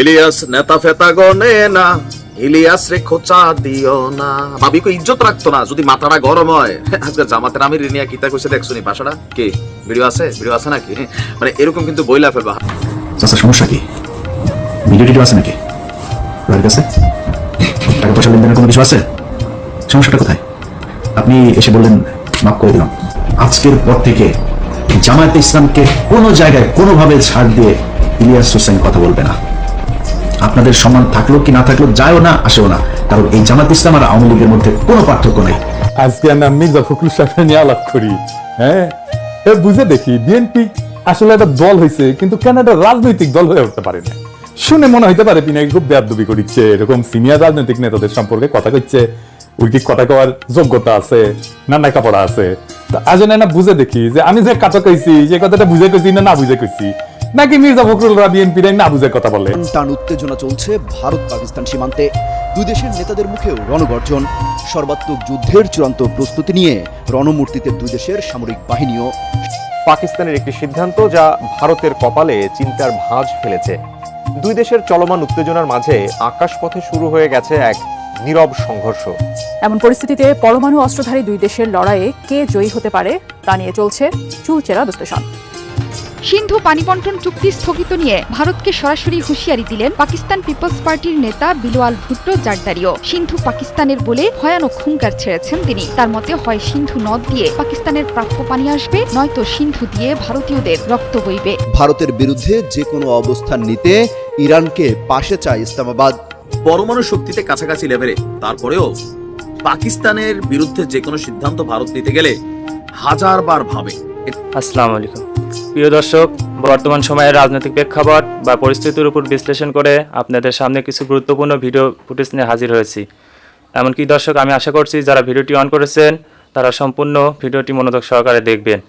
ইলিয়াস নেতা ফেতা গনে না, ইলিয়াস রে খোঁচা দিও না। ভাবি কো ইজ্জত রাখতো না যদি মাথাটা গরম হয়। আজকে জামাতের আমির রিনিয়া কিতা কইছে দেখছনি ভাষাটা কি ভিডিও আছে নাকি? মানে এরকম কিন্তু বইলা ফেলবা। চাচা সমস্যা কি? ভিডিও আছে নাকি আপনার কাছে? টাকা পয়সা লেনদেনের কোনো কিছু আছে? সমস্যাটা কোথায়? আপনি এসে বললেন মাফ করে দিলাম। আজকের পর থেকে জামায়াতে ইসলামকে কোনো জায়গায় কোনোভাবে ছাড় দিয়ে ইলিয়াস হোসেন কথা বলবে না। আপনাদের সম্মান থাকলো কি না থাকলো যায়ও না আসেও না, কারণ এই জামাত ইসলাম আর আওয়ামী লীগের মধ্যে কোনো পার্থক্য নেই। আজকে আমরা মির্জা ফখরুল সাহেব নিয়ে আলাপ করি। হ্যাঁ, বুঝে দেখি বিএনপি আসলে একটা দল হয়েছে, কিন্তু কেন একটা রাজনৈতিক দল হয়ে উঠতে পারে না। শুনে মনে হইতে পারে তিনি খুব বেয়াদবি করিচ্ছে, এরকম সিনিয়র রাজনৈতিক নেতাদের সম্পর্কে কথা কইছে, ওই কি কথা কওয়ার যোগ্যতা আছে না নাকা পড়া আছে। আজ না বুঝে দেখি যে আমি যে কথা কইছি যে কথাটা বুঝে কইছি না বুঝে কইছি, নাকি মির্জা ফখরুলরা বিএনপি না বুঝে কথা বলে। টান উত্তেজনা চলছে ভারত পাকিস্তান সীমান্তে। দুই দেশের নেতাদের মুখেও রণগর্জন। সর্বাত্মক যুদ্ধের চূড়ান্ত প্রস্তুতি নিয়ে রণমূর্তিতে দুই দেশের সামরিক বাহিনীও। পাকিস্তানের একটি সিদ্ধান্ত যা ভারতের কপালে চিন্তার ভাঁজ ফেলেছে। দুই দেশের চলমান উত্তেজনার মাঝে আকাশপথে শুরু হয়ে গেছে এক নীরব সংঘর্ষ। এমন পরিস্থিতিতে পরমাণু অস্ত্রধারী দুই দেশের লড়াইয়ে কে জয়ী হতে পারে তা নিয়ে চলছে চুলচেরা বিশ্লেষণ। সিন্ধু পানি বন্টন চুক্তি স্থগিত নিয়ে ভারতকে সরাসরি হুঁশিয়ারি দিলেন পাকিস্তান পিপলস পার্টির নেতা বিলওয়াল ভুট্টো জারদারিও। সিন্ধু পাকিস্তানের বলে ভয়ানক হুঙ্কার ছেড়েছেন তিনি। তার মতে হয় সিন্ধু নদ দিয়ে পাকিস্তানের প্রাপ্য পানি আসবে, নয়তো সিন্ধু দিয়ে ভারতীয়দের রক্ত বইবে। ভারতের বিরুদ্ধে যে কোনো অবস্থান নিতে ইরানকে পাশে চায় ইসলামাবাদ। পরমাণু শক্তিতে কাছাকাছি লেভেলে তারপরেও পাকিস্তানের বিরুদ্ধে যে কোনো সিদ্ধান্ত ভারত নিতে গেলে হাজারবার ভাবে। আসসালামু আলাইকুম প্রিয় দর্শক, বর্তমান সময়ের রাজনৈতিক প্রেক্ষাপট বা পরিস্থিতির উপর বিশ্লেষণ করে আপনাদের সামনে কিছু গুরুত্বপূর্ণ ভিডিও ফুটেজ নিয়ে হাজির হয়েছি। এমনকি দর্শক, আমি আশা করছি যারা ভিডিওটি অন করেছেন তারা সম্পূর্ণ ভিডিওটি মনোযোগ সহকারে দেখবেন,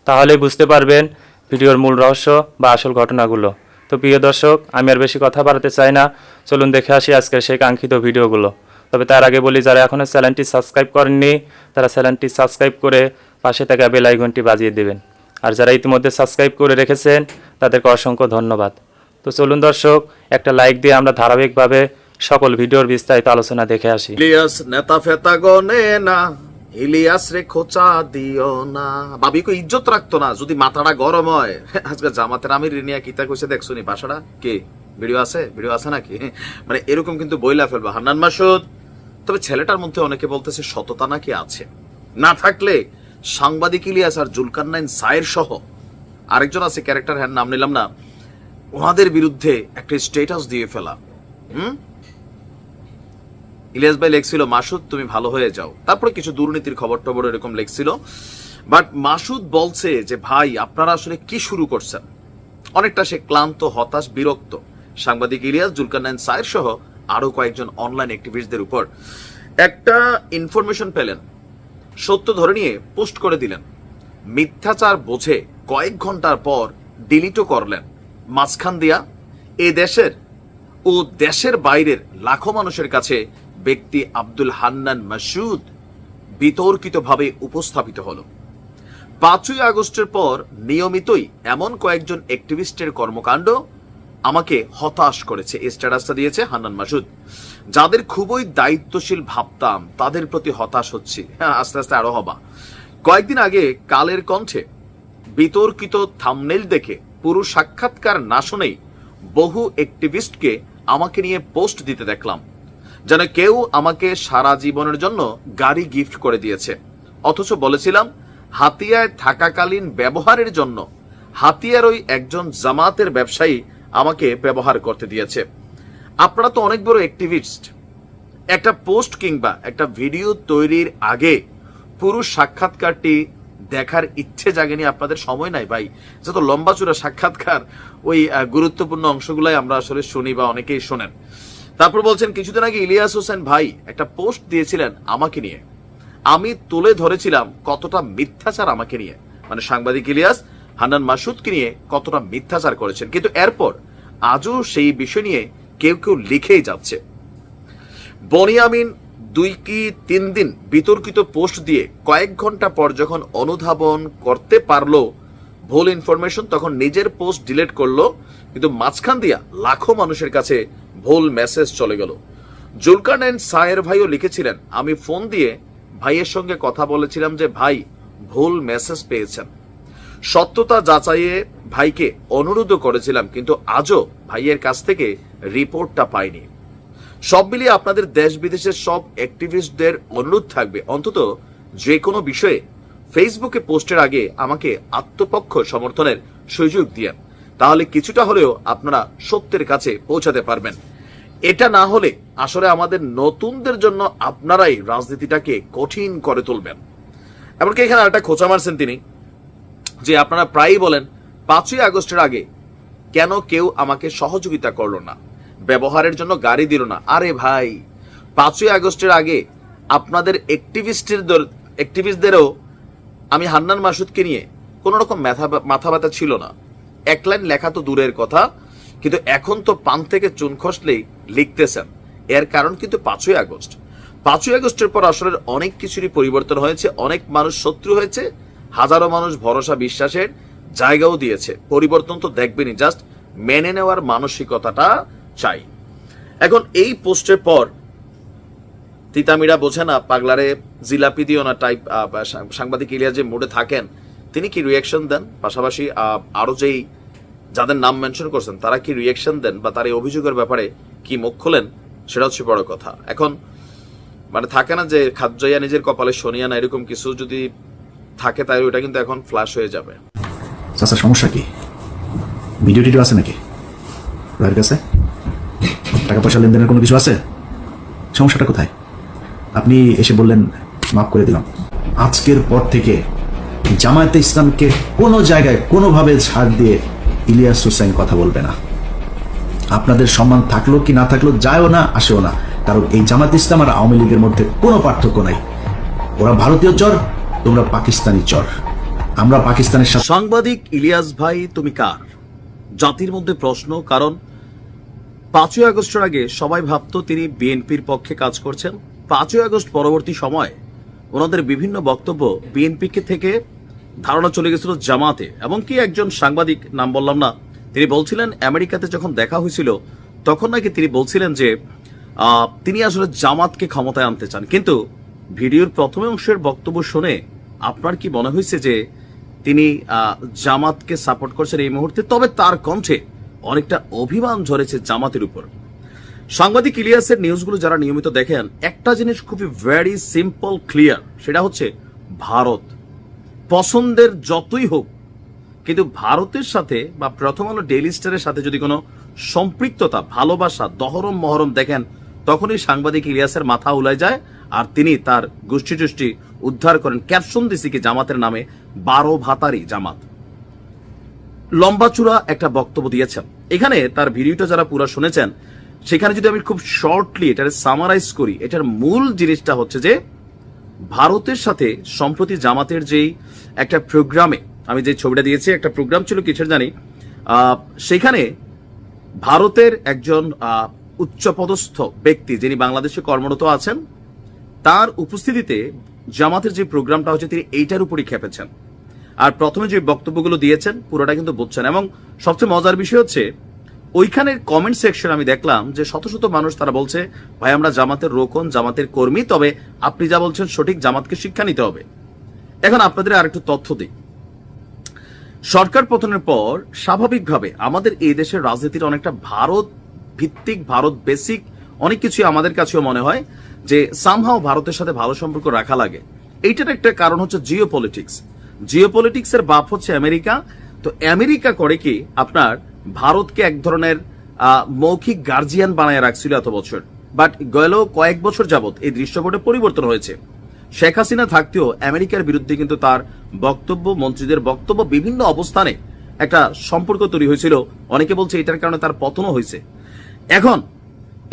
তাহলেই বুঝতে পারবেন ভিডিওর মূল রহস্য বা আসল ঘটনাগুলো। তো প্রিয় দর্শক, আমি আর বেশি কথা বাড়াতে চাই না, চলুন দেখে আসি আজকের সেই কাঙ্ক্ষিত ভিডিওগুলো। তবে তার আগে বলি, যারা এখনও চ্যানেলটি সাবস্ক্রাইব করেননি তারা চ্যানেলটি সাবস্ক্রাইব করে পাশে থাকা বেল আইকনটি বাজিয়ে দেবেন, আর যারা ইতিমধ্যে সাবস্ক্রাইব করে রেখেছেন তাদেরকে অসংখ্য ধন্যবাদ। তো চলুন দর্শক, একটা লাইক দিয়ে আমরা ধারাবাহিকভাবে সকল ভিডিওর বিস্তারিত আলোচনা দেখে আসি। ইলিয়াস নেতা ফেতা গনে না, ইলিয়াস রে খোঁচা দিও না। ভাবি কো ইজ্জত রাখতো না যদি মাথাটা গরম হয়। আজকে জামাতের আমির রিনিয়া কিতা কইছে দেখছনি ভাষাটা কি ভিডিও আছে নাকি? মানে এরকম কিন্তু বইলা ফেলবা হান্নান মাসুদ। তবে ছেলেটার মধ্যে অনেকে বলতেছে সততা নাকি আছে, না থাকলে সাংবাদিক ইলিয়াস আর জুলকারনাইন সায়ের সহ আরেকজন আছে ক্যারেক্টার, হ্যাঁ নাম নিলাম না, ওনাদের বিরুদ্ধে একটা স্ট্যাটাস দিয়ে ফেলা। ইলিয়াস ভাই লেখছিল মাসুদ তুমি ভালো হয়ে যাও, তারপরে কিছু দুর্নীতির খবর টবর এরকম লেখছিল। বাট মাসুদ বলছে যে ভাই আপনারা আসলে কি শুরু করছেন। অনেকটা সে ক্লান্ত, হতাশ, বিরক্ত সাংবাদিক ইলিয়াস, জুলকারনাইন সায়ের সহ আরো কয়েকজন অনলাইন অ্যাক্টিভিস্টদের উপর। একটা ইনফরমেশন পেলেন, সত্য ধরে নিয়ে পোস্ট করে দিলেন, মিথ্যাচার বোঝে কয়েক ঘন্টার পর ডিলিটও করলেন। মাঝখান দিয়া এ দেশের ও দেশের বাইরের লাখো মানুষের কাছে ব্যক্তি আব্দুল হান্নান মাসুদ বিতর্কিতভাবে উপস্থাপিত হলো। 5ই আগস্টের পর নিয়মিতই এমন কয়েকজন অ্যাক্টিভিস্টের কর্মকাণ্ড আমাকে হতাশ করেছে। এই স্ট্যাটাসটা দিয়েছে হান্নান মাসুদ। যাদের খুবই দায়িত্বশীল ভাবতাম তাদের প্রতি হতাশ হচ্ছি। হ্যাঁ, আস্তে আস্তে আরো হবা। কয়েকদিন আগে কালের কণ্ঠে বিতর্কিত থাম্বনেইল দেখে পুরো সাক্ষাৎকার না শুনেই বহু অ্যাক্টিভিস্টকে আমাকে নিয়ে পোস্ট দিতে দেখলাম, যেন কেউ আমাকে সারা জীবনের জন্য গাড়ি গিফট করে দিয়েছে। অথচ বলেছিলাম হাতিয়ায় থাকাকালীন ব্যবহারের জন্য হাতিয়ার ওই একজন জামাতের ব্যবসায়ী আমাকে ব্যবহার করতে দিয়েছে। আপনারা তো অনেক বড় অ্যাক্টিভিস্ট, একটা পোস্ট কিংবা একটা ভিডিও তৈরির আগে পুরো সাক্ষাৎকারটি দেখার ইচ্ছে জাগেনি আপনাদের? সময় নাই ভাই, যত লম্বা চূড়া সাক্ষাৎকার ওই গুরুত্বপূর্ণ অংশগুলাই আমরা আসলে শুনি বা অনেকেই শোনেন। তারপর বলছেন কিছুদিন আগে ইলিয়াস হোসেন ভাই একটা পোস্ট দিয়েছিলেন আমাকে নিয়ে, আমি তুলে ধরেছিলাম কতটা মিথ্যাচার আমাকে নিয়ে, মানে সাংবাদিক ইলিয়াস হান্নান মাসুদকে নিয়ে কতটা মিথ্যাচার করেছেন। কিন্তু এরপর আজও সেই বিষয় নিয়ে কেউ কেউ লিখেই যাচ্ছে। বনিয়ামিন 2 কি 3 দিন বিতর্কিত পোস্ট দিয়ে কয়েক ঘন্টা পর যখন অনুধাবন করতে পারলো ভুল ইনফরমেশন, তখন নিজের পোস্ট ডিলিট করলো, কিন্তু মাঝখান দিয়া লাখো মানুষের কাছে ভুল মেসেজ চলে গেল। জুলকারনাইন সায়ের ভাইও লিখেছিলেন, আমি ফোন দিয়ে ভাইয়ের সঙ্গে কথা বলেছিলাম যে ভাই ভুল মেসেজ পেয়েছেন। সত্যতা যাচাইয়ে ভাইকে অনুরোধও করেছিলাম, কিন্তু আজও ভাইয়ের কাছ থেকে রিপোর্টটা পাইনি। সব মিলিয়ে আপনাদের দেশ বিদেশের সব অ্যাক্টিভিস্টদের অনুরোধ থাকবে, অন্তত যে কোনো বিষয়ে ফেসবুকে পোস্টের আগে আমাকে আত্মপক্ষ সমর্থনের সুযোগ দিয়েন, তাহলে কিছুটা হলেও আপনারা সত্যের কাছে পৌঁছাতে পারবেন। এটা না হলে আসলে আমাদের নতুনদের জন্য আপনারাই রাজনীতিটাকে কঠিন করে তুলবেন। এমনকি এখানে একটা খোঁচা মারছেন তিনি, যে আপনারা প্রায়ই বলেন 5ই আগস্টের আগে কেন কেউ আমাকে সহযোগিতা করলো না, ব্যবহারের জন্য গাড়ি দিল না। আরে ভাই, 5ই আগস্টের আগে আপনাদের অ্যাক্টিভিস্টদেরও আমি হান্নান মাসুদকে নিয়ে কোন রকম মাথা ব্যথা ছিল না। এক লাইন লেখা তো দূরের কথা, কিন্তু এখন তো পান থেকে চুন খসলেই লিখতেছেন। এর কারণ কিন্তু 5ই আগস্ট। 5ই আগস্টের পর আসলে অনেক কিছুরই পরিবর্তন হয়েছে, অনেক মানুষ শত্রু হয়েছে, হাজারো মানুষ ভরসা বিশ্বাসের জায়গাও দিয়েছে। পরিবর্তন তো দেখবেনই, জাস্ট মেনে নেওয়ার মানসিকতাটা চাই। এখন এই পোস্টের পর তিতামিরা বোঝে না, পাগলারে জিলাপি দিও না টাইপ সাংবাদিক ইলিয়াস যে মুডে থাকেন, তিনি কি রিয়াকশন দেন? পাশাপাশি আরো যেই যাদের নাম মেনশন করছেন তারা কি রিয়াকশন দেন বা তার এই অভিযোগের ব্যাপারে কি মুখ খোলেন, সেটা হচ্ছে বড় কথা। এখন মানে থাকে না যে খাদ্যাইয়া নিজের কপালে শনিয়া না, এরকম কিছু যদি থাকে তাই ওটা কিন্তু এখন ফ্ল্যাশ হয়ে যাবে। চাচা সমস্যা কি? ভিডিও টিডিও আছে নাকি ভাইয়ের কাছে? টাকা পয়সা লেনদেনের কোনো কিছু আছে? সমস্যাটা কোথায়? আপনি এসে বললেন মাফ করে দিলাম। আজকের পর থেকে জামায়াতে ইসলামকে কোনো জায়গায় কোনোভাবে ছাড় দিয়ে ইলিয়াস হোসেন কথা বলবে না। আপনাদের সম্মান থাকলো কি না থাকলো যায়ও না আসেও না, কারণ এই জামায়াতে ইসলাম আর আওয়ামী লীগের মধ্যে কোনো পার্থক্য নাই। ওরা ভারতীয় চর, তোমরা পাকিস্তানি চর। আমরা পাকিস্তানের সাথে। সাংবাদিক ইলিয়াস ভাই, তুমি কার? জাতির মধ্যে প্রশ্ন, কারণ 5ই আগস্টের আগে সবাই ভাবতো তিনি বিএনপির পক্ষে কাজ করছেন। 5ই আগস্ট পরবর্তী সময় ওনাদের বিভিন্ন বক্তব্য বিএনপিকে থেকে ধারণা চলে গেছিল জামাতে। এমনকি একজন সাংবাদিক, নাম বললাম না, তিনি বলছিলেন আমেরিকাতে যখন দেখা হয়েছিল তখন নাকি তিনি বলছিলেন যে তিনি আসলে জামাতকে ক্ষমতায় আনতে চান। কিন্তু ভিডিওর প্রথম অংশের বক্তব্য শুনে আপনার কি মনে হয়েছে যে তিনি জামাতকে সাপোর্ট করছেন এই মুহূর্তে? তবে তার কণ্ঠে অনেকটা অভিমান ঝরেছে জামাতের উপর। সাংবাদিক ইলিয়াসের নিউজগুলো যারা নিয়মিত দেখেন, একটা জিনিস খুবই ভেরি সিম্পল ক্লিয়ার, সেটা হচ্ছে ভারত পছন্দের যতই হোক, কিন্তু ভারতের সাথে বা প্রথম আলো ডেইলি স্টারের সাথে যদি কোনো সম্পৃক্ততা, ভালোবাসা, দহরম মহরম দেখেন, তখনই সাংবাদিক ইলিয়াসের মাথা উলায় যায় আর তিনি তার গোষ্ঠী টুষ্টি উদ্ধার করেন। ক্যাপশন দিছি কি জামাতের নামে 12 ভাতারি জামাত। লম্বা চূড়া একটা বক্তব্য দিয়েছেন। এখানে তার ভিডিওটা যারা পুরো শুনেছেন, সেখানে যদি আমি খুব শর্টলি এটার সামারাইজ করি, এটার মূল জিনিসটা হচ্ছে যে ভারতের সাথে সম্প্রতি জামাতের যেই একটা প্রোগ্রামে, আমি যে ছবিটা দিয়েছি, একটা প্রোগ্রাম ছিল কিসের জানি, সেখানে ভারতের একজন উচ্চপদস্থ ব্যক্তি যিনি বাংলাদেশে কর্মরত আছেন, তার উপস্থিতিতে জামাতের যে প্রোগ্রামটা হচ্ছে তিনি এইটার উপরই খেপেছেন। আর প্রথমে যে বক্তব্যগুলো দিয়েছেন পুরোটা কিন্তু বুঝছেন। এবং সবচেয়ে মজার বিষয় হচ্ছে ওইখানের কমেন্ট সেকশন আমি দেখলাম যে শত শত মানুষ তারা বলছে, ভাই আমরা জামাতের রোকন, জামাতের কর্মী, তবে আপনি যা বলছেন সঠিক, জামাতকে শিক্ষা নিতে হবে। এখন আপনাদের আর একটু তথ্য দিই। সরকার পতনের পর স্বাভাবিকভাবে আমাদের এই দেশের রাজনীতির অনেকটা ভারত ভিত্তিক, ভারত বেসিক অনেক কিছুই আমাদের কাছেও মনে হয় যে সামহাও ভারতের সাথে ভালো সম্পর্ক রাখা লাগে। এইটার একটা কারণ হচ্ছে জিওপলিটিক্স। জিওপলিটিক্সের বাপ হচ্ছে আমেরিকা। তো আমেরিকা করে কি আপনার ভারতকে এক ধরনের মৌখিক গার্জিয়ান বানায় রাখছিল এত বছর, বাট গেল কয়েক বছর যাবত এই দৃশ্যপটে পরিবর্তন হয়েছে। শেখ হাসিনা থাকতেও আমেরিকার বিরুদ্ধে কিন্তু তার বক্তব্য, মন্ত্রীদের বক্তব্য, বিভিন্ন অবস্থানে একটা সম্পর্ক তৈরি হয়েছিল। অনেকে বলছে এটার কারণে তার পতনও হয়েছে। এখন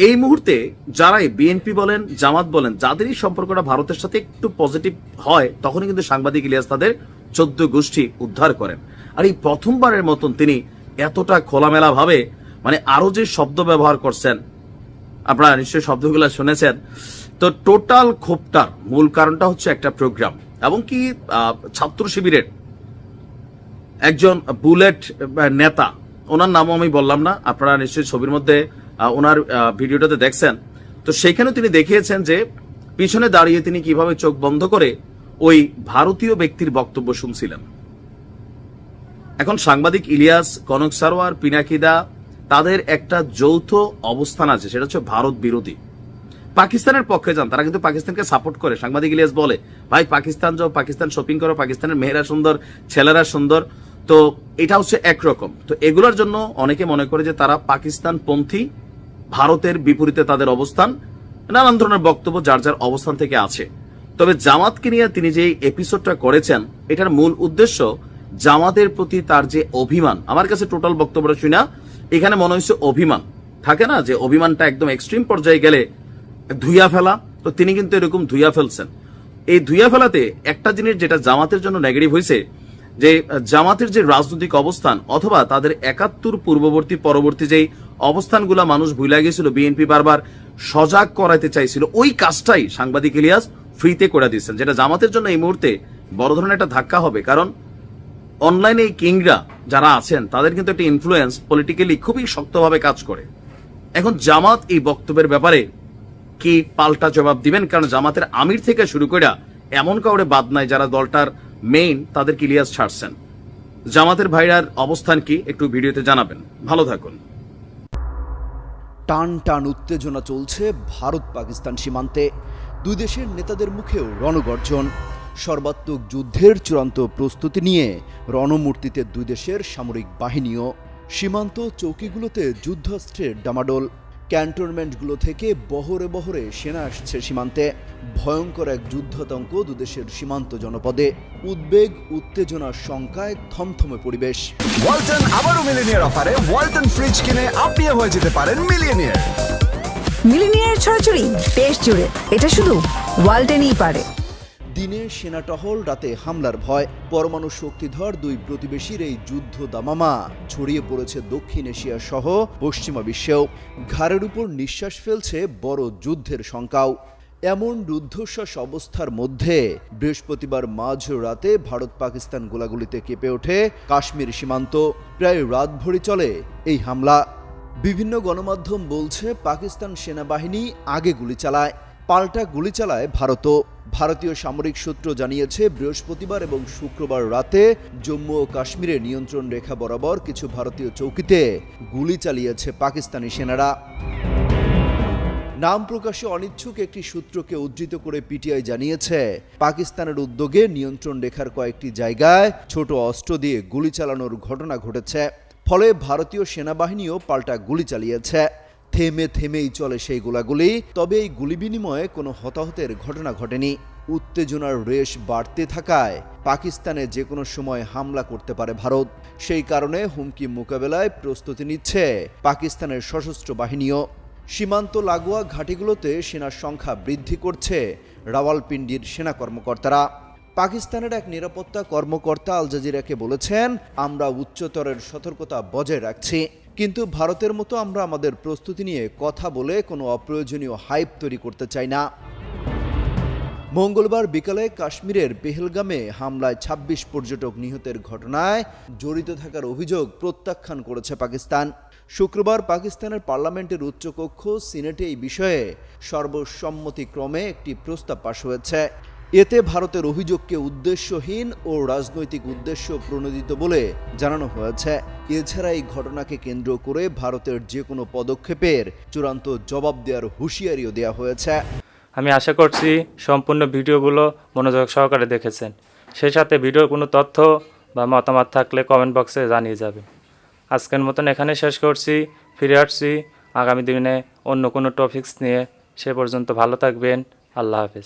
এই মুহূর্তে যারাই বিএনপি বলেন, জামাত বলেন, যাদেরই সম্পর্কটা ভারতের সাথে একটু পজিটিভ হয়, তখনই কিন্তু সাংবাদিক ইলিয়াস তাদের 14 গোষ্ঠী উদ্ধার করেন। আর এই প্রথমবারের মতন তিনি এতটা খোলামেলা ভাবে, মানে আরো যে শব্দ ব্যবহার করছেন, আপনারা নিশ্চয়ই শব্দগুলো শুনেছেন। তো টোটাল ক্ষোভটার মূল কারণটা হচ্ছে একটা প্রোগ্রাম, এবং কি ছাত্র শিবিরের একজন বুলেট নেতা, ওনার নামও আমি বললাম না, আপনারা নিশ্চয়ই ছবির মধ্যে ওনার ভিডিওটাতে দেখছেন। তো সেখানেও তিনি দেখিয়েছেন যে পিছনে দাঁড়িয়ে তিনি কিভাবে চোখ বন্ধ করে ওই ভারতীয় ব্যক্তির বক্তব্য শুনছিলেন। এখন সাংবাদিক ইলিয়াস, কনক সারোয়ার, পিনাকিদা, তাদের একটা যৌথ অবস্থান আছে, সেটা হচ্ছে ভারত বিরোধী। পাকিস্তানের পক্ষে যান, তারা কিন্তু পাকিস্তানকে সাপোর্ট করে। সাংবাদিক ইলিয়াস বলে, ভাই পাকিস্তান যাও, পাকিস্তান শপিং করো, পাকিস্তানের মেয়েরা সুন্দর, ছেলেরা সুন্দর। তো এটা হচ্ছে একরকম। তো এগুলোর জন্য অনেকে মনে করে যে তারা পাকিস্তান পন্থী, ভারতের বিপরীতে তাদের অবস্থান, নানান ধরনের বক্তব্য যার যার অবস্থান থেকে আছে। তবে জামাতকে নিয়ে তিনি যে এপিসোডটা করেছেন, এটার মূল উদ্দেশ্য জামাতের প্রতি তার যে অভিমান, আমার কাছে টোটাল বক্তব্যটা শুনা এখানে মনে হচ্ছে অভিমান থাকে না, যে অভিমানটা একদম এক্সট্রিম পর্যায়ে গেলে ধুইয়া ফেলা। তো তিনি কিন্তু এরকম ধুইয়া ফেলছেন। এই ধুইয়া ফেলাতে একটা জিনিস যেটা জামাতের জন্য নেগেটিভ হয়েছে, যে জামাতের যে রাজনৈতিক অবস্থান অথবা তাদের ৭১ পূর্ববর্তী পরবর্তী যেই অবস্থানগুলা মানুষ ভুলে গেছিল, বিএনপি বারবার সজাগ করাইতে চাইছিল, ওই কাজটাই সাংবাদিক ইলিয়াস ফ্রিতে করে দিচ্ছেন, যেটা জামাতের জন্য এই মুহূর্তে বড় ধরনের একটা ধাক্কা হবে। কারণ অনলাইনে এই কিংরা যারা আছেন তাদের কিন্তু একটা ইনফ্লুয়েন্স পলিটিক্যালি খুবই শক্তভাবে কাজ করে। এখন জামাত এই বক্তব্যের ব্যাপারে কি পাল্টা জবাব দিবেন? কারণ জামাতের আমির থেকে শুরু করে এমন কাউরে বাদ নাই যারা দলটার মেইন, তাদের ইলিয়াস ছাড়ছেন। জামাতের ভাইরার অবস্থান কি একটু ভিডিওতে জানাবেন। ভালো থাকুন। টান টান উত্তেজনা চলছে ভারত পাকিস্তান সীমান্তে। দুই দেশের নেতাদের মুখেও রণগর্জন। সর্বাত্মক যুদ্ধের চূড়ান্ত প্রস্তুতি নিয়ে রণমূর্তিতে দুই দেশের সামরিক বাহিনীও। সীমান্ত চৌকিগুলোতে যুদ্ধাস্ত্রের ডামাডোল। ক্যান্টনমেন্টগুলো থেকে বহরে বহরে সেনা আসছে সীমান্তে। ভয়ঙ্কর এক যুদ্ধাতঙ্ক দুদেশের সীমান্ত জনপদে। উদ্বেগ, উত্তেজনার শঙ্কায় থমথমে পরিবেশ। ওয়ালটন আবারও মিলিনিয়ার অফারে ওয়ালটন ফ্রিজ কিনে আপনিও হয়ে যেতে পারেন মিলিয়নিয়ার। মিলিনিয়ার ছড়াছড়ি দেশ জুড়ে, এটা শুধু ওয়ালটেনই পারে। দিনে সেনা টহল, রাতে হামলার ভয়। পরমাণু শক্তিধর দুই প্রতিবেশীর এই যুদ্ধ দামামা ছড়িয়ে পড়েছে দক্ষিণ এশিয়া সহ পশ্চিমা বিশ্বেও। ঘাড়ের উপর নিঃশ্বাস ফেলছে বড় যুদ্ধের শঙ্কাও। এমন রুদ্ধশ্বাস অবস্থার মধ্যে বৃহস্পতিবার মাঝ রাতে ভারত পাকিস্তান গোলাগুলিতে কেঁপে ওঠে কাশ্মীর সীমান্ত। প্রায় রাতভরি চলে এই হামলা। বিভিন্ন গণমাধ্যম বলছে পাকিস্তান সেনাবাহিনী আগে গুলি চালায়, পাল্টা গুলি চালায় ভারতও। ভারতীয় সামরিক সূত্র জানিয়েছে বৃহস্পতিবার এবং শুক্রবার রাতে জম্মু ও কাশ্মীরের নিয়ন্ত্রণ রেখা বরাবর কিছু ভারতীয় চৌকিতে গুলি চালিয়েছে পাকিস্তানি সেনারা। নাম প্রকাশে অনিচ্ছুক একটি সূত্রকে উদ্ধৃত করে পিটিআই জানিয়েছে, পাকিস্তানের উদ্যোগে নিয়ন্ত্রণ রেখার কয়েকটি জায়গায় ছোট অস্ত্র দিয়ে গুলি চালানোর ঘটনা ঘটেছে। ফলে ভারতীয় সেনাবাহিনীও পাল্টা গুলি চালিয়েছে। থেমে থেমেই চলে সেই গোলাগুলি। তবে এই গুলি বিনিময়ে কোনো হতাহতের ঘটনা ঘটেনি। উত্তেজনার রেশ বাড়তে থাকায় পাকিস্তানে যে কোনো সময় হামলা করতে পারে ভারত। সেই কারণে হুমকি মোকাবেলায় প্রস্তুতি নিচ্ছে পাকিস্তানের সশস্ত্র বাহিনীও। সীমান্ত লাগোয়া ঘাঁটিগুলোতে সেনার সংখ্যা বৃদ্ধি করছে রাওয়ালপিন্ডির সেনা কর্মকর্তারা। পাকিস্তানের এক নিরাপত্তা কর্মকর্তা আল জাজিরাকে বলেছেন, আমরা উচ্চতরের সতর্কতা বজায় রাখছি, কিন্তু ভারতের মতো আমরা আমাদের প্রস্তুতি নিয়ে কথা বলে কোনো অপ্রয়োজনীয় হাইপ তৈরি করতে চাই না। মঙ্গলবার বিকালে কাশ্মীরের পেহেলগামে হামলায় ২৬ পর্যটক নিহতের ঘটনায় জড়িত থাকার অভিযোগ প্রত্যাখ্যান করেছে পাকিস্তান। শুক্রবার পাকিস্তানের পার্লামেন্টের উচ্চকক্ষ সিনেটে এই বিষয়ে সর্বসম্মতিক্রমে একটি প্রস্তাব পাশ হয়েছে। এতে ভারতের অভিযোগকে উদ্দেশ্যহীন ও রাজনৈতিক উদ্দেশ্য প্রণোদিত বলে জানানো হয়েছে। এছাড়া এই ঘটনাকে কেন্দ্র করে ভারতের যে কোনো পদক্ষেপের চূড়ান্ত জবাব দেওয়ার হুঁশিয়ারিও দেওয়া হয়েছে। আমি আশা করছি সম্পূর্ণ ভিডিওগুলো মনোযোগ সহকারে দেখেছেন। সেই সাথে ভিডিওর কোনো তথ্য বা মতামত থাকলে কমেন্ট বক্সে জানিয়ে যাবেন। আজকের মতন এখানে শেষ করছি। ফিরে আসছি আগামী দিনে অন্য কোনো টপিকস নিয়ে। সে পর্যন্ত ভালো থাকবেন। আল্লাহ হাফেজ।